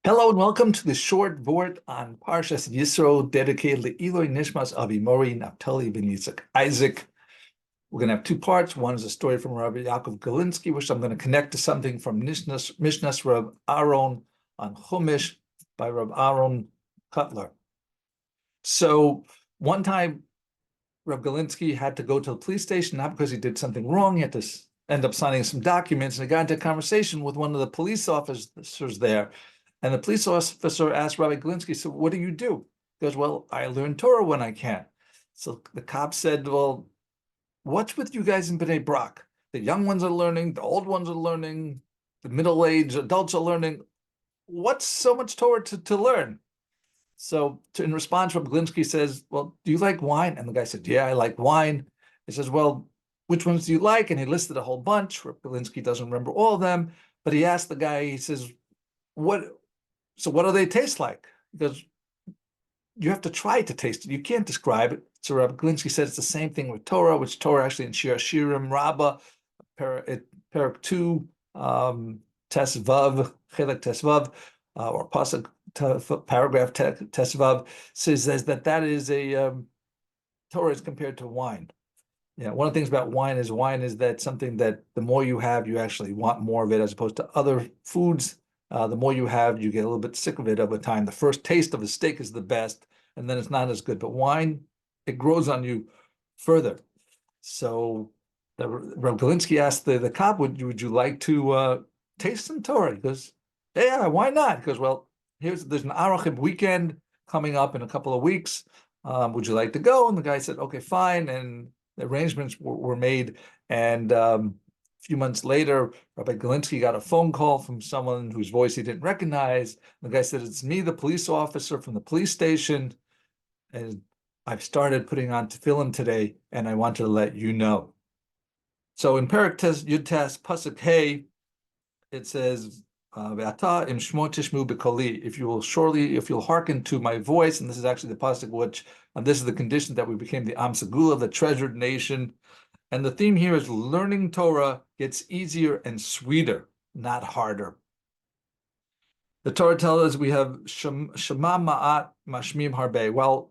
Hello and welcome to the short Vort on Parshas Yisro, dedicated to Eloi Nishmas Avi Mori, Naftali ben Yitzchak Isaac. We're going to have two parts. One is a story from Rabbi Yaakov Galinsky, which I'm going to connect to something from Mishnas Rabi Aharon on Chumash by Rabbi Aharon Kotler. So one time, Rabbi Galinsky had to go to the police station, not because he did something wrong. He had to end up signing some documents, and he got into a conversation with one of the police officers there. And the police officer asked Rabbi Galinsky, so what do you do? He goes, well, I learn Torah when I can. So the cop said, well, what's with you guys in Bnei Brak? The young ones are learning, the old ones are learning, the middle-aged adults are learning. What's so much Torah to learn? So in response, Rabbi Galinsky says, well, do you like wine? And the guy said, yeah, I like wine. He says, well, which ones do you like? And he listed a whole bunch. Rabbi Galinsky doesn't remember all of them, but he asked the guy, he says, what do they taste like? Because you have to try to taste it. You can't describe it. So Rabbi Galinsky said it's the same thing with Torah, which Torah actually in Shir Shirim Rabbah, Parak 2, Tesvav, Chelek Tesvav, or pasuk paragraph Tesvav says that is a Torah is compared to wine. Yeah, one of the things about wine is that something that the more you have, you actually want more of it, as opposed to other foods. The more you have, you get a little bit sick of it over time. The first taste of a steak is the best, and then it's not as good. But wine, it grows on you further. So Rabbi Galinsky asked the cop, would you like to taste some Torah? He goes, yeah, why not? He goes, well, there's an Arachim weekend coming up in a couple of weeks. Would you like to go? And the guy said, okay, fine. And the arrangements were made. And a few months later, Rabbi Galinsky got a phone call from someone whose voice he didn't recognize. The guy said, it's me, the police officer from the police station. And I've started putting on tefillin today, and I wanted to let you know. So in Parak Yud Tes pasuk Hey, it says, "Ve'ata im shmo tishmu b'koli." If you'll hearken to my voice, and this is actually the pasuk which, and this is the condition that we became the Am Segula, the treasured nation. And the theme here is learning Torah gets easier and sweeter, not harder. The Torah tells us we have Shema Ma'at Mashmim Harbe. Well,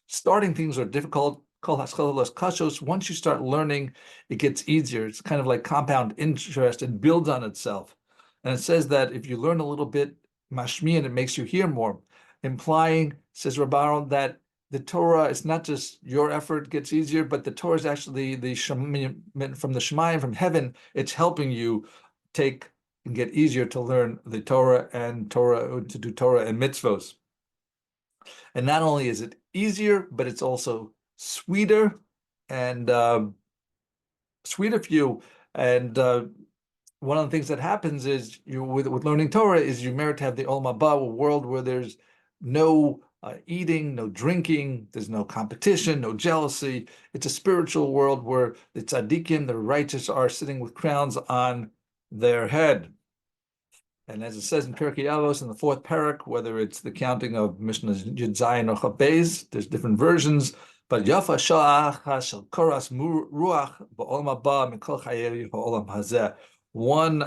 starting things are difficult. Once you start learning, it gets easier. It's kind of like compound interest. It builds on itself. And it says that if you learn a little bit mashmiyan, it makes you hear more, implying, says Rabbi Aharon, that the Torah is not just your effort gets easier, but the Torah is actually the Shemayim, from the Shemayim, from heaven. It's helping you take and get easier to learn the Torah to do Torah and Mitzvos. And not only is it easier, but it's also sweeter and sweeter for you. And one of the things that happens is with learning Torah is you merit to have the Olam Haba, a world where there's no eating, no drinking, there's no competition, no jealousy. It's a spiritual world where the tzaddikim, the righteous, are sitting with crowns on their head. And as it says in Pirkei Avos in the fourth parak, whether it's the counting of Mishnas Yud Zayin or Chabez, there's different versions. But Yafa Sha'ach Shel Koras Ruach Ba'olam Haba Mikol Chayev Ha'olam Hazeh. 1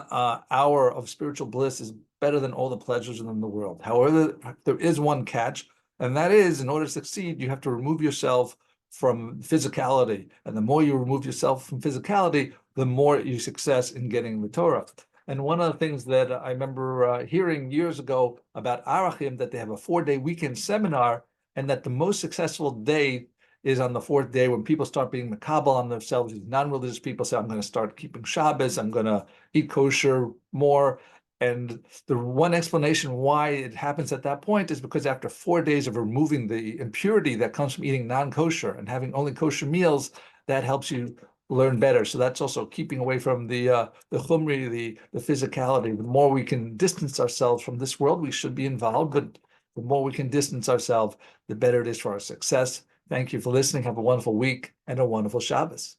hour of spiritual bliss is better than all the pleasures in the world. However, there is one catch, and that is, in order to succeed, you have to remove yourself from physicality. And the more you remove yourself from physicality, the more you success in getting the Torah. And one of the things that I remember hearing years ago about Arachim, that they have a 4-day weekend seminar, and that the most successful day is on the 4th day when people start being makabel on themselves. These non-religious people say, I'm going to start keeping Shabbos, I'm going to eat kosher more. And the one explanation why it happens at that point is because after 4 days of removing the impurity that comes from eating non-kosher and having only kosher meals, that helps you learn better. So that's also keeping away from the chumri, the physicality. The more we can distance ourselves from this world, we should be involved, but the more we can distance ourselves, the better it is for our success. Thank you for listening. Have a wonderful week and a wonderful Shabbos.